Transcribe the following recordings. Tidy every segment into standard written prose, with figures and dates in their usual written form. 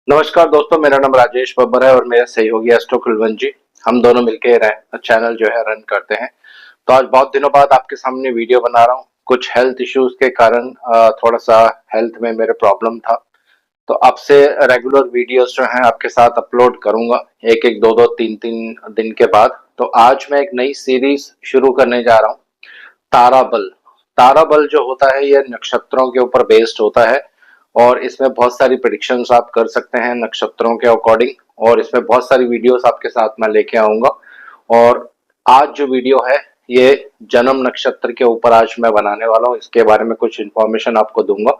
नमस्कार दोस्तों, मेरा नाम राजेश बब्बर है और मेरे सहयोगी एस्ट्रो कुलवंत जी। हम दोनों मिलकर चैनल जो है रन करते हैं। तो आज बहुत दिनों बाद आपके सामने वीडियो बना रहा हूँ। कुछ हेल्थ इश्यूज के कारण थोड़ा सा हेल्थ में मेरे प्रॉब्लम था। तो आपसे रेगुलर वीडियोस जो हैं आपके साथ अपलोड करूंगा, एक एक दो दो तीन तीन दिन के बाद। तो आज मैं एक नई सीरीज शुरू करने जा रहा हूँ, तारा बल। तारा बल जो होता है ये नक्षत्रों के ऊपर बेस्ड होता है और इसमें बहुत सारी प्रेडिक्शंस आप कर सकते हैं नक्षत्रों के अकॉर्डिंग। और इसमें बहुत सारी वीडियोस आपके साथ मैं लेके आऊंगा। और आज जो वीडियो है ये जन्म नक्षत्र के ऊपर आज मैं बनाने वाला हूँ, इसके बारे में कुछ इन्फॉर्मेशन आपको दूंगा।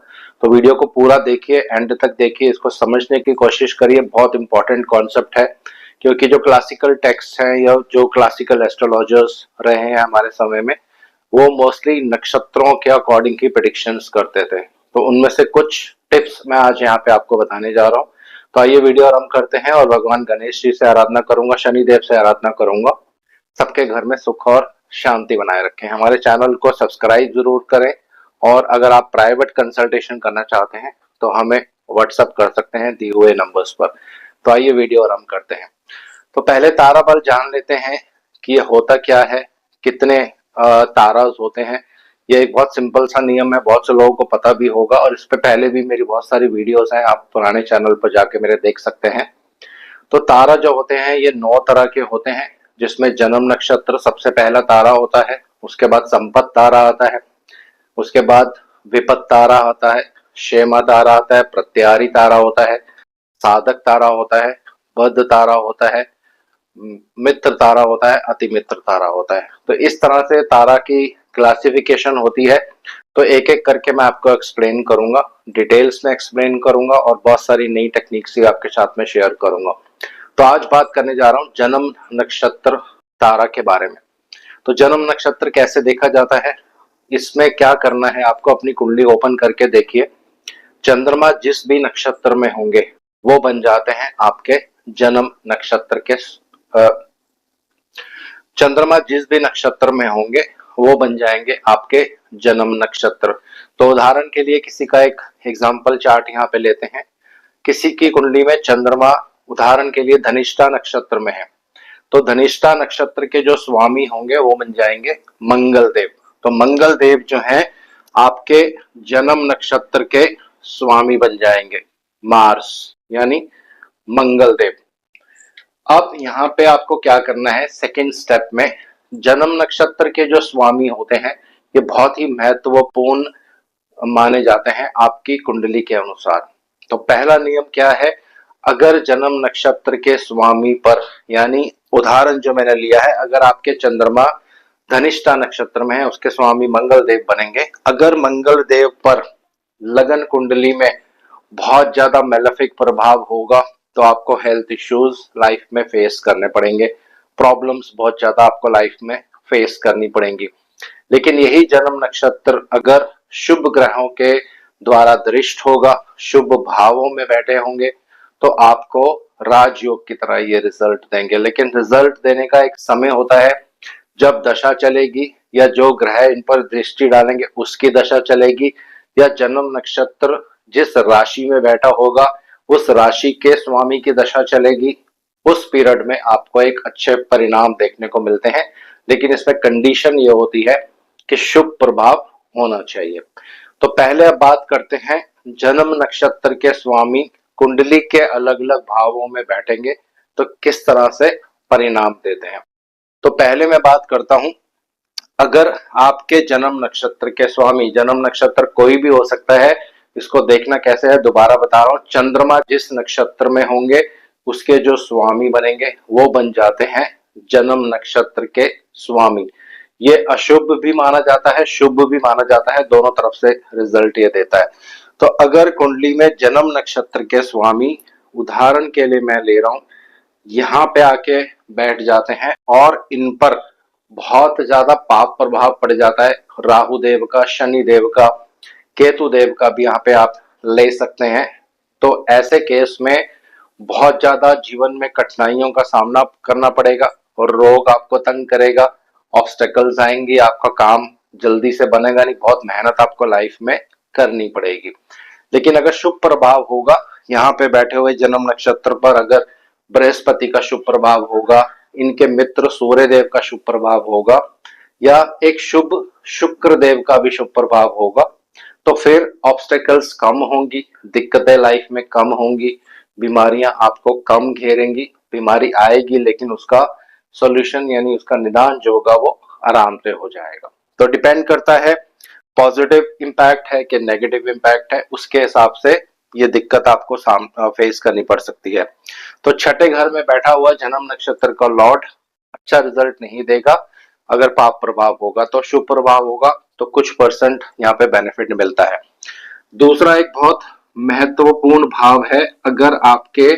तो वीडियो को पूरा देखिए, एंड तक देखिए, इसको समझने की कोशिश करिए। बहुत इंपॉर्टेंट कॉन्सेप्ट है, क्योंकि जो क्लासिकल टेक्स्ट हैं या जो क्लासिकल एस्ट्रोलॉजर्स रहे हैं हमारे समय में, वो मोस्टली नक्षत्रों के अकॉर्डिंग की प्रेडिक्शंस करते थे। तो उनमें से कुछ टिप्स मैं आज यहाँ पे आपको बताने जा रहा हूँ। तो आइए वीडियो आरंभ करते हैं और भगवान गणेश जी से आराधना करूंगा, शनिदेव से आराधना करूंगा, सबके घर में सुख और शांति बनाए रखें। हमारे चैनल को सब्सक्राइब जरूर करें और अगर आप प्राइवेट कंसल्टेशन करना चाहते हैं तो हमें व्हाट्सएप कर सकते हैं दिए हुए नंबर्स पर। तो आइए वीडियो आरंभ करते हैं। तो पहले तारा बल जान लेते हैं कि ये होता क्या है, कितने तारास होते हैं। ये एक बहुत सिंपल सा नियम है, बहुत से लोगों को पता भी होगा और इस पे पहले भी मेरी बहुत सारी वीडियोस हैं, आप पुराने चैनल पर जाके मेरे देख सकते हैं। तो तारा जो होते हैं ये 9 तरह के होते हैं, जिसमें जन्म नक्षत्र सबसे पहला तारा होता है। उसके बाद संपत तारा आता है, उसके बाद विपत तारा आता है, क्षेमा तारा आता है, प्रत्यारी तारा होता है, साधक तारा होता है, बद्ध तारा होता है, मित्र तारा होता है, अति मित्र तारा होता है। तो इस तरह से तारा की क्लासिफिकेशन होती है। तो एक एक करके मैं आपको एक्सप्लेन करूंगा, डिटेल्स में एक्सप्लेन करूंगा और बहुत सारी नई टेक्निक्स भी आपके साथ में शेयर करूंगा। तो आज बात करने जा रहा हूं जन्म नक्षत्र तारा के बारे में। तो जन्म नक्षत्र कैसे देखा जाता है, इसमें क्या करना है आपको, अपनी कुंडली ओपन करके देखिए। चंद्रमा जिस भी नक्षत्र में होंगे वो बन जाते हैं आपके जन्म नक्षत्र के। चंद्रमा जिस भी नक्षत्र में होंगे वो बन जाएंगे आपके जन्म नक्षत्र। तो उदाहरण के लिए किसी का एक एग्जाम्पल चार्ट यहाँ पे लेते हैं। किसी की कुंडली में चंद्रमा उदाहरण के लिए धनिष्ठा नक्षत्र में है, तो धनिष्ठा नक्षत्र के जो स्वामी होंगे वो बन जाएंगे मंगल देव। तो मंगल देव जो है आपके जन्म नक्षत्र के स्वामी बन जाएंगे, मार्स यानी मंगल देव। अब यहाँ पे आपको क्या करना है, सेकेंड स्टेप में जन्म नक्षत्र के जो स्वामी होते हैं ये बहुत ही महत्वपूर्ण माने जाते हैं आपकी कुंडली के अनुसार। तो पहला नियम क्या है, अगर जन्म नक्षत्र के स्वामी पर, यानी उदाहरण जो मैंने लिया है, अगर आपके चंद्रमा धनिष्ठा नक्षत्र में है उसके स्वामी मंगल देव बनेंगे। अगर मंगल देव पर लगन कुंडली में बहुत ज्यादा मेलेफिक प्रभाव होगा तो आपको हेल्थ इश्यूज लाइफ में फेस करने पड़ेंगे, प्रॉब्लम्स बहुत ज्यादा आपको लाइफ में फेस करनी पड़ेंगी। लेकिन यही जन्म नक्षत्र अगर शुभ ग्रहों के द्वारा दृष्ट होगा, शुभ भावों में बैठे होंगे, तो आपको राजयोग की तरह ये रिजल्ट देंगे। लेकिन रिजल्ट देने का एक समय होता है, जब दशा चलेगी या जो ग्रह इन पर दृष्टि डालेंगे उसकी दशा चलेगी, या जन्म नक्षत्र जिस राशि में बैठा होगा उस राशि के स्वामी की दशा चलेगी, उस पीरियड में आपको एक अच्छे परिणाम देखने को मिलते हैं। लेकिन इसमें कंडीशन ये होती है कि शुभ प्रभाव होना चाहिए। तो पहले अब बात करते हैं जन्म नक्षत्र के स्वामी कुंडली के अलग अलग भावों में बैठेंगे तो किस तरह से परिणाम देते हैं। तो पहले मैं बात करता हूं, अगर आपके जन्म नक्षत्र के स्वामी, जन्म नक्षत्र कोई भी हो सकता है, इसको देखना कैसे है दोबारा बता रहा हूं। चंद्रमा जिस नक्षत्र में होंगे उसके जो स्वामी बनेंगे वो बन जाते हैं जन्म नक्षत्र के स्वामी। ये अशुभ भी माना जाता है, शुभ भी माना जाता है, दोनों तरफ से रिजल्ट ये देता है। तो अगर कुंडली में जन्म नक्षत्र के स्वामी, उदाहरण के लिए मैं ले रहा हूं, यहाँ पे आके बैठ जाते हैं और इन पर बहुत ज्यादा पाप प्रभाव पड़ जाता है, राहु देव का, शनि देव का, केतु देव का भी यहाँ पे आप ले सकते हैं। तो ऐसे केस में बहुत ज्यादा जीवन में कठिनाइयों का सामना करना पड़ेगा और रोग आपको तंग करेगा, ऑब्स्टेकल्स आएंगी, आपका काम जल्दी से बनेगा नहीं, बहुत मेहनत आपको लाइफ में करनी पड़ेगी। लेकिन अगर शुभ प्रभाव होगा यहाँ पे बैठे हुए जन्म नक्षत्र पर अगर बृहस्पति का शुभ प्रभाव होगा, इनके मित्र सूर्य देव का शुभ प्रभाव होगा, या एक शुभ शुक्र देव का भी शुभ प्रभाव होगा, तो फिर ऑब्स्टेकल्स कम होंगी, दिक्कतें लाइफ में कम होंगी, बीमारियां आपको कम घेरेंगी। बीमारी आएगी लेकिन उसका सॉल्यूशन यानी उसका निदान जो होगा वो आराम से हो जाएगा। तो डिपेंड करता है पॉजिटिव इम्पैक्ट है कि नेगेटिव इम्पैक्ट है, उसके हिसाब से ये दिक्कत आपको फेस करनी पड़ सकती है। तो छठे घर में बैठा हुआ जन्म नक्षत्र का लॉर्ड अच्छा रिजल्ट नहीं देगा। अगर पाप प्रभाव होगा तो शुभ प्रभाव होगा, तो कुछ परसेंट यहाँ पे बेनिफिट मिलता है। दूसरा एक बहुत महत्वपूर्ण भाव है, अगर आपके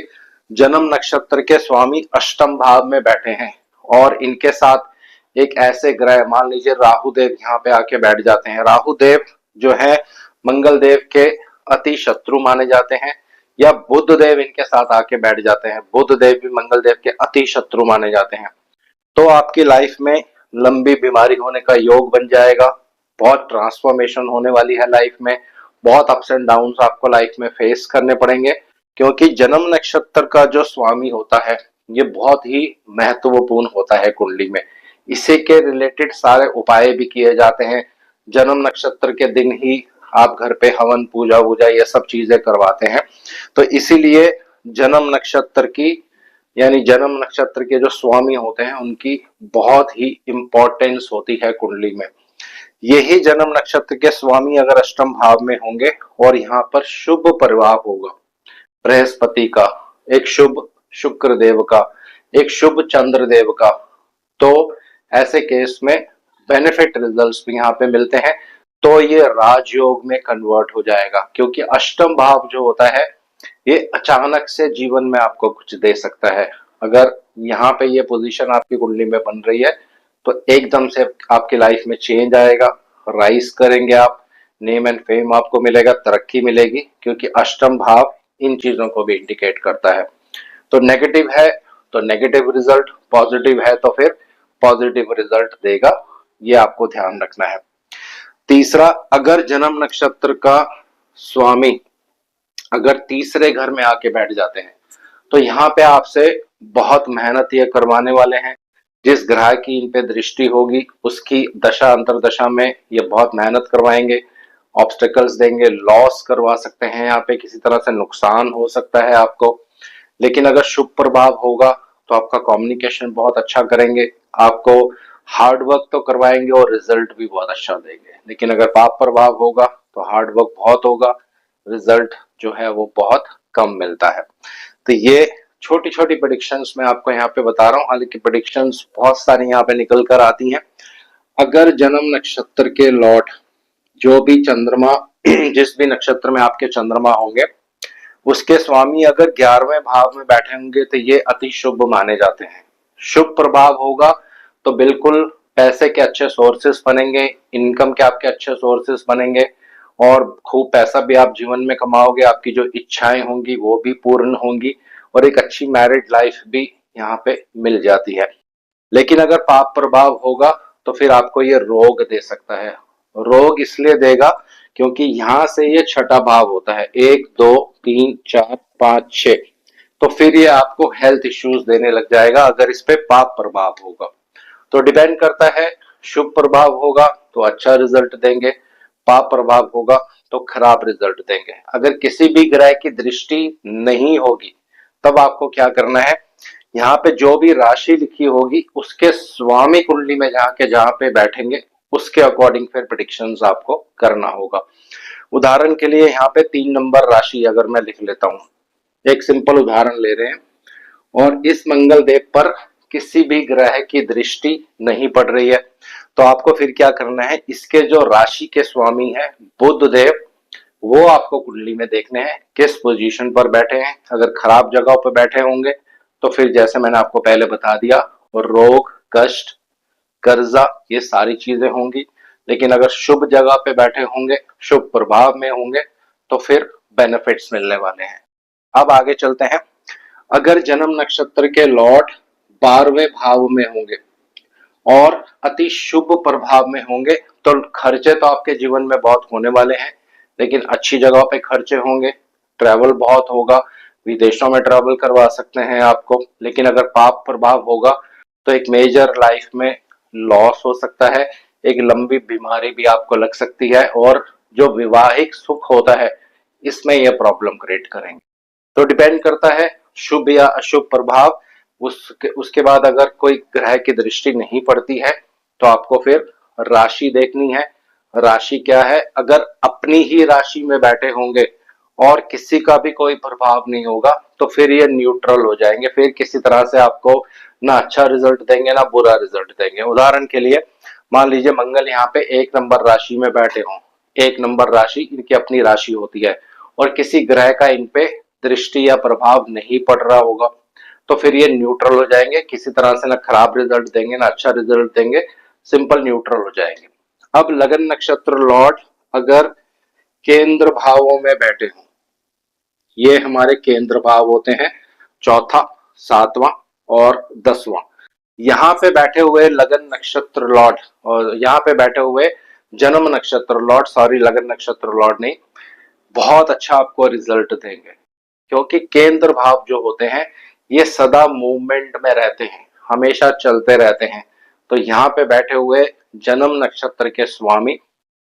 जन्म नक्षत्र के स्वामी अष्टम भाव में बैठे हैं और इनके साथ एक ऐसे ग्रह, मान लीजिए राहु देव यहाँ पे आके बैठ जाते हैं। राहु देव जो है मंगल देव के अति शत्रु माने जाते हैं, या बुध देव इनके साथ आके बैठ जाते हैं। बुध देव भी मंगल देव के अति शत्रु माने जाते हैं। तो आपकी लाइफ में लंबी बीमारी होने का योग बन जाएगा, बहुत ट्रांसफॉर्मेशन होने वाली है लाइफ में, बहुत अप्स एंड डाउन्स आपको लाइफ में फेस करने पड़ेंगे, क्योंकि जन्म नक्षत्र का जो स्वामी होता है ये बहुत ही महत्वपूर्ण होता है कुंडली में। इसी के रिलेटेड सारे उपाय भी किए जाते हैं। जन्म नक्षत्र के दिन ही आप घर पे हवन पूजा वूजा ये सब चीजें करवाते हैं। तो इसीलिए जन्म नक्षत्र की यानी जन्म नक्षत्र के जो स्वामी होते हैं उनकी बहुत ही इंपॉर्टेंस होती है कुंडली में। यही जन्म नक्षत्र के स्वामी अगर अष्टम भाव में होंगे और यहाँ पर शुभ प्रभाव होगा बृहस्पति का, एक शुभ शुक्र देव का, एक शुभ चंद्र देव का, तो ऐसे केस में बेनिफिट रिजल्ट्स भी यहाँ पे मिलते हैं। तो ये राजयोग में कन्वर्ट हो जाएगा, क्योंकि अष्टम भाव जो होता है ये अचानक से जीवन में आपको कुछ दे सकता है। अगर यहाँ पे ये पोजीशन आपकी कुंडली में बन रही है तो एकदम से आपकी लाइफ में चेंज आएगा, राइज करेंगे आप, नेम एंड फेम आपको मिलेगा, तरक्की मिलेगी, क्योंकि अष्टम भाव इन चीजों को भी इंडिकेट करता है। तो नेगेटिव है तो नेगेटिव रिजल्ट, पॉजिटिव है तो फिर पॉजिटिव रिजल्ट देगा, ये आपको ध्यान रखना है। तीसरा, अगर जन्म नक्षत्र का स्वामी अगर तीसरे घर में आके बैठ जाते हैं तो यहाँ पे आपसे बहुत मेहनत ये करवाने वाले हैं। जिस ग्रह की इन पे दृष्टि होगी उसकी दशा अंतरदशा में ये बहुत मेहनत करवाएंगे, ऑब्स्टेकल्स देंगे, लॉस करवा सकते हैं, यहाँ पे किसी तरह से नुकसान हो सकता है आपको। लेकिन अगर शुभ प्रभाव होगा तो आपका कम्युनिकेशन बहुत अच्छा करेंगे, आपको हार्ड वर्क तो करवाएंगे और रिजल्ट भी बहुत अच्छा देंगे। लेकिन अगर पाप प्रभाव होगा तो हार्ड वर्क बहुत होगा, रिजल्ट जो है वो बहुत कम मिलता है। तो ये छोटी छोटी प्रेडिक्शंस मैं आपको यहाँ पे बता रहा हूँ, हालांकि प्रेडिक्शंस बहुत सारी यहाँ पे निकल कर आती हैं। अगर जन्म नक्षत्र के लॉर्ड जो भी चंद्रमा जिस भी नक्षत्र में आपके चंद्रमा होंगे उसके स्वामी अगर 11वें भाव में बैठे होंगे तो ये अति शुभ माने जाते हैं। शुभ प्रभाव होगा तो बिल्कुल पैसे के अच्छे सोर्सेस बनेंगे, इनकम के आपके अच्छे सोर्सेस बनेंगे और खूब पैसा भी आप जीवन में कमाओगे, आपकी जो इच्छाएं होंगी वो भी पूर्ण होंगी और एक अच्छी मैरिड लाइफ भी यहाँ पे मिल जाती है। लेकिन अगर पाप प्रभाव होगा तो फिर आपको ये रोग दे सकता है। रोग इसलिए देगा क्योंकि यहाँ से ये छठा भाव होता है, 1 2 3 4 5 6, तो फिर ये आपको हेल्थ इश्यूज देने लग जाएगा अगर इस पे पाप प्रभाव होगा। तो डिपेंड करता है, शुभ प्रभाव होगा तो अच्छा रिजल्ट देंगे, पाप प्रभाव होगा तो खराब रिजल्ट देंगे। अगर किसी भी ग्रह की दृष्टि नहीं होगी तब आपको क्या करना है, यहाँ पे जो भी राशि लिखी होगी उसके स्वामी कुंडली में जहाँ पे बैठेंगे उसके अकॉर्डिंग फिर प्रेडिक्शंस आपको करना होगा। उदाहरण के लिए यहाँ पे 3 नंबर राशि अगर मैं लिख लेता हूँ, एक सिंपल उदाहरण ले रहे हैं, और इस मंगल देव पर किसी भी ग्रह की दृष्टि नहीं पड़ रही है तो आपको फिर क्या करना है, इसके जो राशि के स्वामी है बुध देव वो आपको कुंडली में देखने हैं किस पोजीशन पर बैठे हैं। अगर खराब जगह पर बैठे होंगे तो फिर जैसे मैंने आपको पहले बता दिया रोग, कष्ट, कर्जा ये सारी चीजें होंगी। लेकिन अगर शुभ जगह पे बैठे होंगे, शुभ प्रभाव में होंगे तो फिर बेनिफिट्स मिलने वाले हैं। अब आगे चलते हैं। अगर जन्म नक्षत्र के लॉर्ड 12वें भाव में होंगे और अति शुभ प्रभाव में होंगे तो खर्चे तो आपके जीवन में बहुत होने वाले हैं, लेकिन अच्छी जगह पे खर्चे होंगे, ट्रैवल बहुत होगा, विदेशों में ट्रैवल करवा सकते हैं आपको। लेकिन अगर पाप प्रभाव होगा तो एक मेजर लाइफ में लॉस हो सकता है, एक लंबी बीमारी भी आपको लग सकती है, और जो विवाहिक सुख होता है इसमें यह प्रॉब्लम क्रिएट करेंगे। तो डिपेंड करता है शुभ या अशुभ प्रभाव। उसके बाद अगर कोई ग्रह की दृष्टि नहीं पड़ती है तो आपको फिर राशि देखनी है। राशि क्या है, अगर अपनी ही राशि में बैठे होंगे और किसी का भी कोई प्रभाव नहीं होगा तो फिर ये न्यूट्रल हो जाएंगे, फिर किसी तरह से आपको ना अच्छा रिजल्ट देंगे ना बुरा रिजल्ट देंगे। उदाहरण के लिए मान लीजिए मंगल यहाँ पे 1 नंबर राशि में बैठे हों, 1 नंबर राशि इनकी अपनी राशि होती है, और किसी ग्रह का इन पे दृष्टि या प्रभाव नहीं पड़ रहा होगा तो फिर ये न्यूट्रल हो जाएंगे, किसी तरह से ना खराब रिजल्ट देंगे ना अच्छा रिजल्ट देंगे, सिंपल न्यूट्रल हो जाएंगे। अब लगन नक्षत्र लॉर्ड अगर केंद्र भावों में बैठे हों, ये हमारे केंद्र भाव होते हैं, चौथा, सातवां और 10वां। यहाँ पे बैठे हुए लगन नक्षत्र लॉर्ड, और यहाँ पे बैठे हुए जन्म नक्षत्र लॉर्ड, सॉरी लगन नक्षत्र लॉर्ड नहीं, बहुत अच्छा आपको रिजल्ट देंगे। क्योंकि केंद्र भाव जो होते हैं ये सदा मूवमेंट में रहते हैं, हमेशा चलते रहते हैं। तो यहाँ पे बैठे हुए जन्म नक्षत्र के स्वामी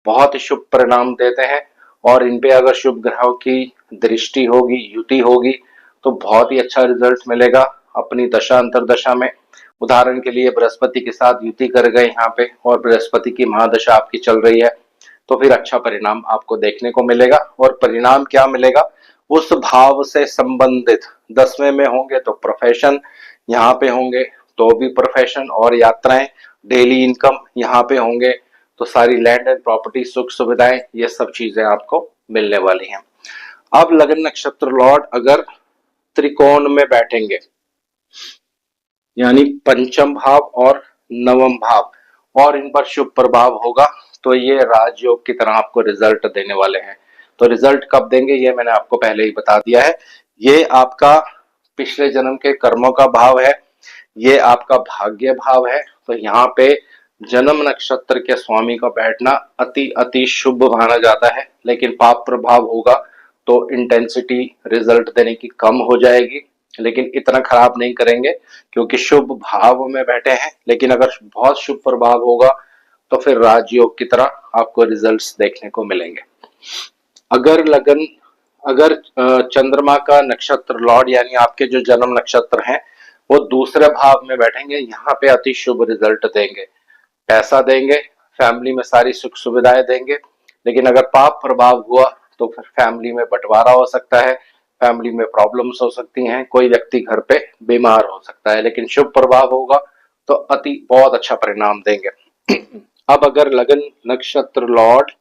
बहुत ही शुभ परिणाम देते हैं, और इन पे अगर शुभ ग्रहों की दृष्टि होगी, युति होगी, तो बहुत ही अच्छा रिजल्ट मिलेगा अपनी दशा अंतरदशा में। उदाहरण के लिए बृहस्पति के साथ युति कर गए यहाँ पे और बृहस्पति की महादशा आपकी चल रही है तो फिर अच्छा परिणाम आपको देखने को मिलेगा। और परिणाम क्या मिलेगा, उस भाव से संबंधित 10वें में होंगे तो प्रोफेशन, यहाँ पे होंगे तो भी प्रोफेशन और यात्राएं, डेली इनकम यहाँ पे होंगे तो सारी लैंड एंड प्रॉपर्टी, सुख सुविधाएं, ये सब चीजें आपको मिलने वाली हैं। अब लगन नक्षत्र लॉर्ड अगर त्रिकोण में बैठेंगे, यानी पंचम भाव और नवम भाव, और इन पर शुभ प्रभाव होगा तो ये राजयोग की तरह आपको रिजल्ट देने वाले हैं। तो रिजल्ट कब देंगे ये मैंने आपको पहले ही बता दिया है। ये आपका पिछले जन्म के कर्मों का भाव है, ये आपका भाग्य भाव है। तो यहाँ पे जन्म नक्षत्र के स्वामी का बैठना अति अति शुभ माना जाता है, लेकिन पाप प्रभाव होगा तो इंटेंसिटी रिजल्ट देने की कम हो जाएगी, लेकिन इतना खराब नहीं करेंगे क्योंकि शुभ भाव में बैठे हैं। लेकिन अगर बहुत शुभ प्रभाव होगा तो फिर राजयोग की तरह आपको रिजल्ट्स देखने को मिलेंगे। अगर चंद्रमा का नक्षत्र लॉर्ड यानी आपके जो जन्म नक्षत्र हैं वो दूसरे भाव में बैठेंगे, यहाँ पे अति शुभ रिजल्ट देंगे, पैसा देंगे, फैमिली में सारी सुख सुविधाएं देंगे। लेकिन अगर पाप प्रभाव हुआ तो फिर फैमिली में बंटवारा हो सकता है, फैमिली में प्रॉब्लम्स हो सकती हैं, कोई व्यक्ति घर पे बीमार हो सकता है। लेकिन शुभ प्रभाव होगा तो अति बहुत अच्छा परिणाम देंगे। अब अगर लगन नक्षत्र लॉर्ड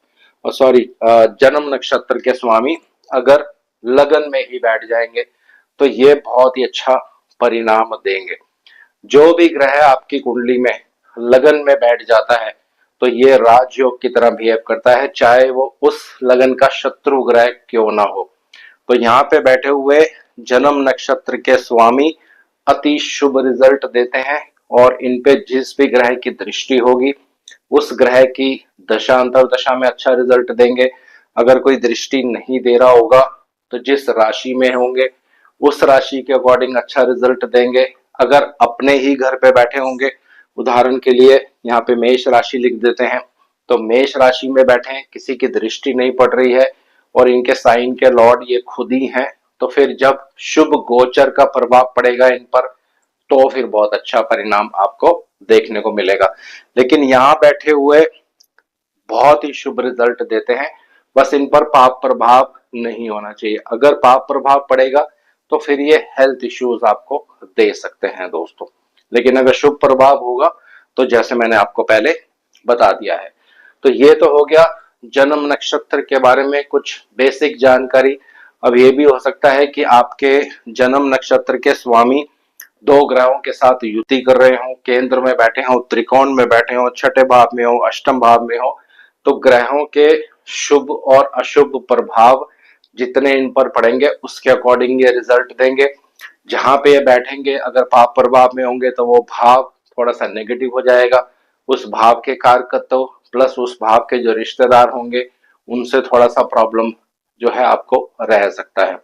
सॉरी जन्म नक्षत्र के स्वामी अगर लगन में ही बैठ जाएंगे तो ये बहुत ही अच्छा परिणाम देंगे। जो भी ग्रह आपकी कुंडली में लगन में बैठ जाता है तो ये राजयोग की तरह बिहेव करता है, चाहे वो उस लगन का शत्रु ग्रह क्यों ना हो। तो यहाँ पे बैठे हुए जन्म नक्षत्र के स्वामी अति शुभ रिजल्ट देते हैं, और इन पे जिस भी ग्रह की दृष्टि होगी उस ग्रह की दशा अंतरदशा में अच्छा रिजल्ट देंगे। अगर कोई दृष्टि नहीं दे रहा होगा तो जिस राशि में होंगे उस राशि के अकॉर्डिंग अच्छा रिजल्ट देंगे। अगर अपने ही घर पे बैठे होंगे, उदाहरण के लिए यहाँ पे मेष राशि लिख देते हैं, तो मेष राशि में बैठे हैं, किसी की दृष्टि नहीं पड़ रही है और इनके साइन के लॉर्ड ये खुद ही हैं, तो फिर जब शुभ गोचर का प्रभाव पड़ेगा इन पर तो फिर बहुत अच्छा परिणाम आपको देखने को मिलेगा। लेकिन यहाँ बैठे हुए बहुत ही शुभ रिजल्ट देते हैं, बस इन पर पाप प्रभाव नहीं होना चाहिए। अगर पाप प्रभाव पड़ेगा तो फिर ये हेल्थ इश्यूज आपको दे सकते हैं दोस्तों। लेकिन अगर शुभ प्रभाव होगा तो जैसे मैंने आपको पहले बता दिया है। तो ये तो हो गया जन्म नक्षत्र के बारे में कुछ बेसिक जानकारी। अब ये भी हो सकता है कि आपके जन्म नक्षत्र के स्वामी 2 ग्रहों के साथ युति कर रहे हो, केंद्र में बैठे हो, त्रिकोण में बैठे हो, छठे भाव में हो, अष्टम भाव में हो, तो ग्रहों के शुभ और अशुभ प्रभाव जितने इन पर पड़ेंगे उसके अकॉर्डिंग ये रिजल्ट देंगे। जहां पे ये बैठेंगे अगर पाप प्रभाव में होंगे तो वो भाव थोड़ा सा नेगेटिव हो जाएगा, उस भाव के कारकत्व प्लस उस भाव के जो रिश्तेदार होंगे उनसे थोड़ा सा प्रॉब्लम जो है आपको रह सकता है।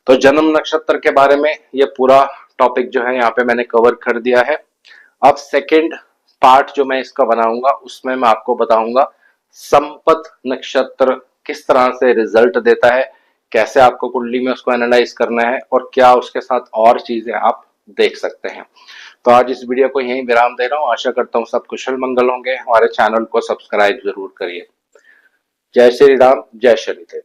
तो जन्म नक्षत्र के बारे में ये पूरा टॉपिक जो है यहाँ पे मैंने कवर कर दिया है। अब सेकंड पार्ट जो मैं इसका बनाऊंगा उसमें मैं आपको बताऊंगा संपत नक्षत्र किस तरह से रिजल्ट देता है, कैसे आपको कुंडली में उसको एनालाइज करना है और क्या उसके साथ और चीजें आप देख सकते हैं। तो आज इस वीडियो को यहीं विराम दे रहा हूँ। आशा करता हूँ सब कुशल मंगल होंगे। हमारे चैनल को सब्सक्राइब जरूर करिए। जय श्री राम, जय शनिदेव।